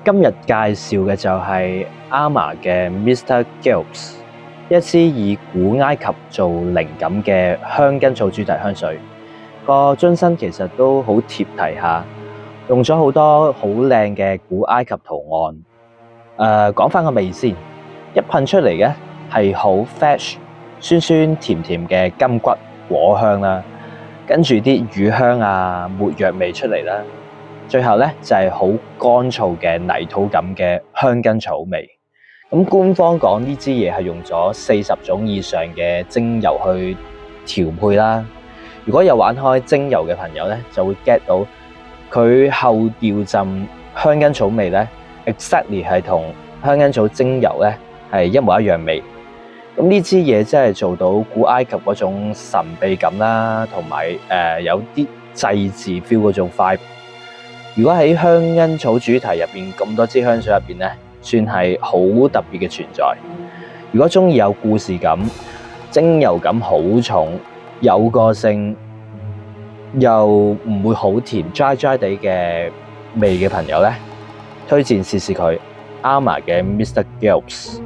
今日介紹嘅就係 Arma 嘅 Mr. Gilbs， 一支以古埃及做靈感嘅香根草主題香水。個樽身其實都好貼題下，用咗好多好靚嘅古埃及圖案。講翻個味先，一噴出嚟嘅係好 fresh， 酸酸甜甜嘅金桔果香啦，跟住啲乳香啊、沒藥味出嚟啦。最後咧就係好乾燥嘅泥土感嘅香根草味。咁官方講呢支嘢係用咗40種以上嘅精油去調配啦。如果有玩開精油嘅朋友咧，就會 get 到佢後調浸香根草味咧 ，exactly 係同香根草精油咧係一模一樣味。咁呢支嘢真係做到古埃及嗰種神秘感啦，同埋有啲祭祀 feel 嗰種 vibe。如果喺香根草主題入邊咁多支香水入邊咧，算係好特別嘅存在。如果中意有故事感、精油感好重、有個性又唔會好甜、dry 地嘅味嘅朋友咧，推薦試試佢 Arma 嘅 Mr. Gilbs。